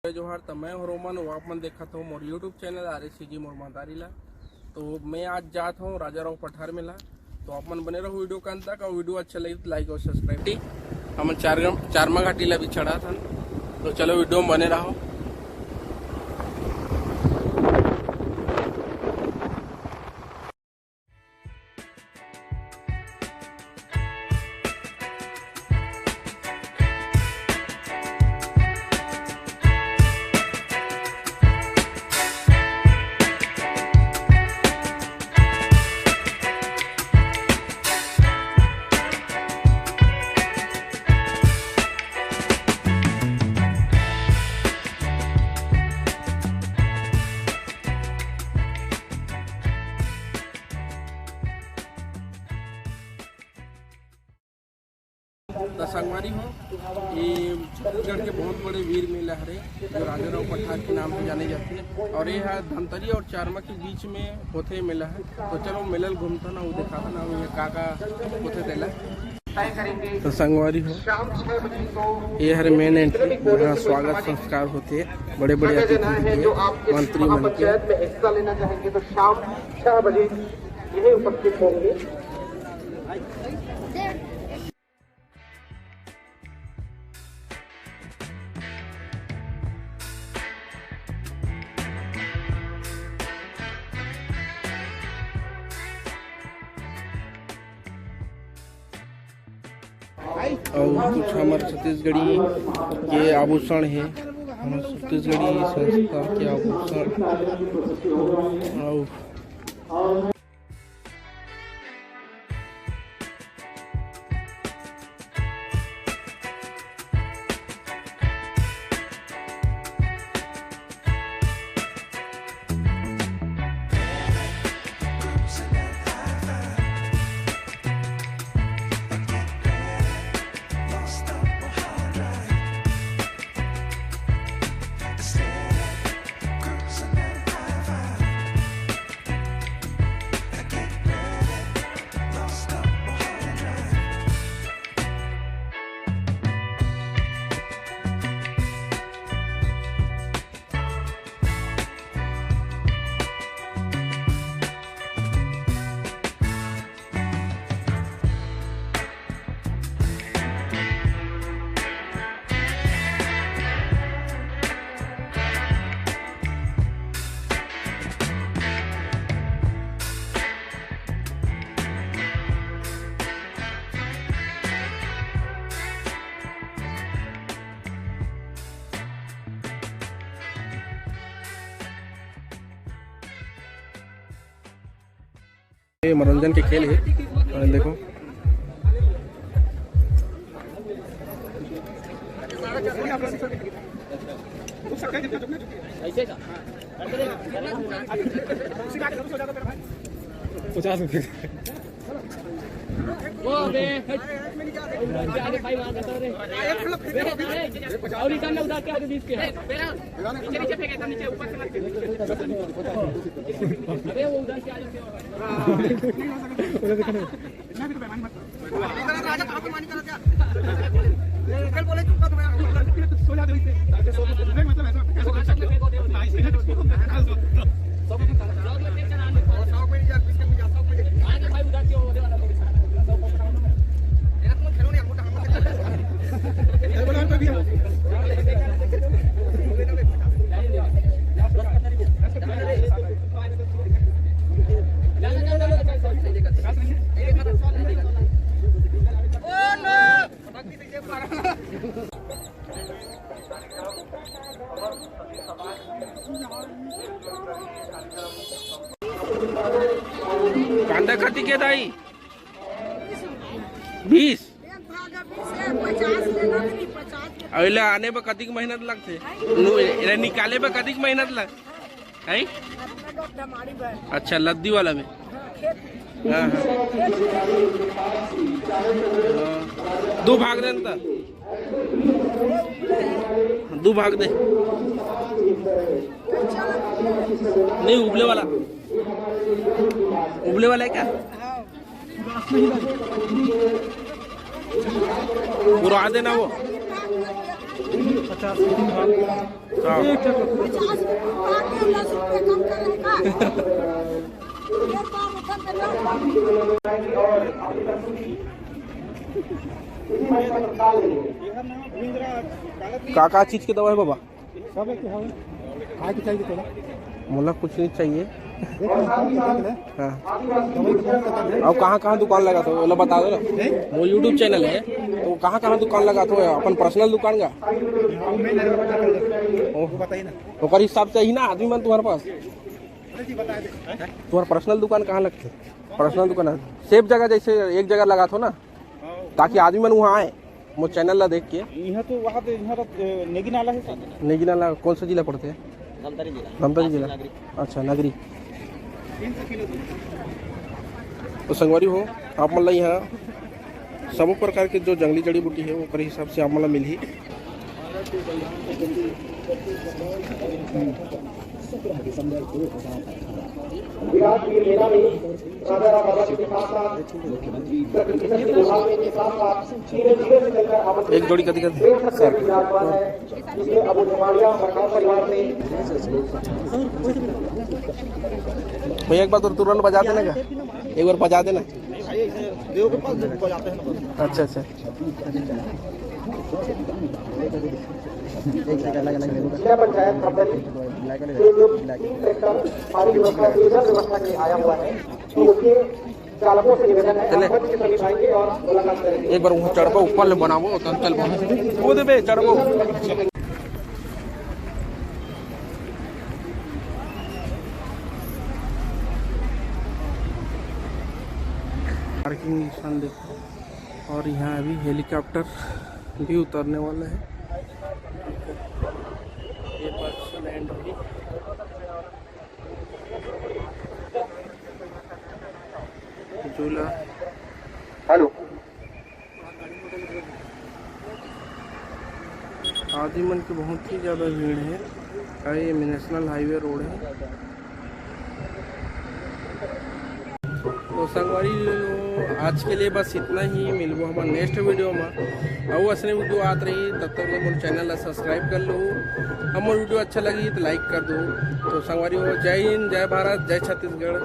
जोहार तो मैं रोमन वापमन देखा था मोर यूट्यूब चैनल RSCG मोर मातारीला। तो मैं आज जाता हूँ राजा राव पठार मेला। तो आप मन बने रहो वीडियो का अंत तक। और वीडियो अच्छा लगे तो लाइक और सब्सक्राइब। हम चारमा घाटी ला भी चढ़ा था, तो चलो वीडियो में बने रहो। तो संगवारी हो, ये छत्तीसगढ़ के बहुत बड़े वीर मेला है जो राजा राव पठार के नाम से जाने जाते हैं। और ये है धमतरी और चारमा के बीच में होते मेला है। तो चलो मेला घूमता ना, वो दिखाता ना ये का होते देला। तो संगवारी हो, ये हर मेन एंट्री, यहाँ स्वागत संस्कार होते हैं। बड़े बड़े अतिथि मंत्री मन के हिस्सा लेना चाहेंगे तो शाम 6 बजे यही उपस्थित होंगे। और कुछ हमारे छत्तीसगढ़ी के आभूषण है, हमारे छत्तीसगढ़ी संस्था के आभूषण। और ये मनोरंजन के खेल है, देखो। कांदा खाती के दाई 20 अइला आने पर कतिक मेहनत लगते, निकाले पर कतिक मेहनत लग है। अच्छा, लद्दी वाला में। हाँ हाँ, 2 भाग दे, 2 भाग दे। नहीं, उबले वाला है क्या? पूरा देना वो 50 साहब 50 रुपये 10 रुपये कम करेगा एक बार उधर का चीज के दवा है बाबा? सब है क्या है? खाए के चाहिए तो मोला कुछ नहीं चाहिए। हाँ। दवाई अब कहाँ दुकान लगा तो बोला बता दो ना। वो यूट्यूब चैनल है तो कहाँ दुकान लगा तो अपन पर्सनल दुकान का बताइए ना। ओकर हिसाब से ही ना आदमी मन तुम्हारे पास तुम्हारा पर्सनल दुकान कहाँ लगते? पर्सनल दुकान है सेफ जगह, जैसे एक जगह लगा थो ना ताकि आदमी मन वहाँ आए वो चैनल ला देख के। यहाँ तो वहाँ तो नेगी नाला है। नेगी नाला कौन सा जिला पड़ते हैं? धमतरी जिला। अच्छा नगरी। तो संगवारी हो आप मतलब यहाँ सब प्रकार के जो जंगली जड़ी बूटी है वो कर हिसाब से आप मतलब मिल ही। विराट के मेला में राजा राम बाबा के साथ साथ धीरे धीरे से चलकर एक जोड़ी कदी जिसमें अबू जमालिया मरकाव परिवार ने भैया एक बार तो तुरंत बजा देना का, एक बार बजा देना। देव के पास बजाते हैं। अच्छा अच्छा जिला पंचायत व्यवस्था के आया हुआ है तो उसके चालकों से निवेदन है कि सभी आएंगे और मुलाकात करेंगे। एक बार वहाँ चढ़बो ऊपर ले बनाबो तब चल वो देबे चढ़बो। पार्किंग निशान देखो और यहाँ अभी हेलीकॉप्टर भी उतरने वाला है। ये बस लैंड होगी। झूला हेलो आदमी मन की बहुत ही ज़्यादा भीड़ है। ये नेशनल हाईवे रोड है। तो संगवारी आज के लिए बस इतना ही। मिलबो हमारे नेक्स्ट वीडियो में और असली वीडियो आत रही तब तक मोर चैनल सब्सक्राइब कर लो। हमारे वीडियो अच्छा लगी तो लाइक कर दो। तो संगवारी हो जय हिंद, जय भारत, जय छत्तीसगढ़।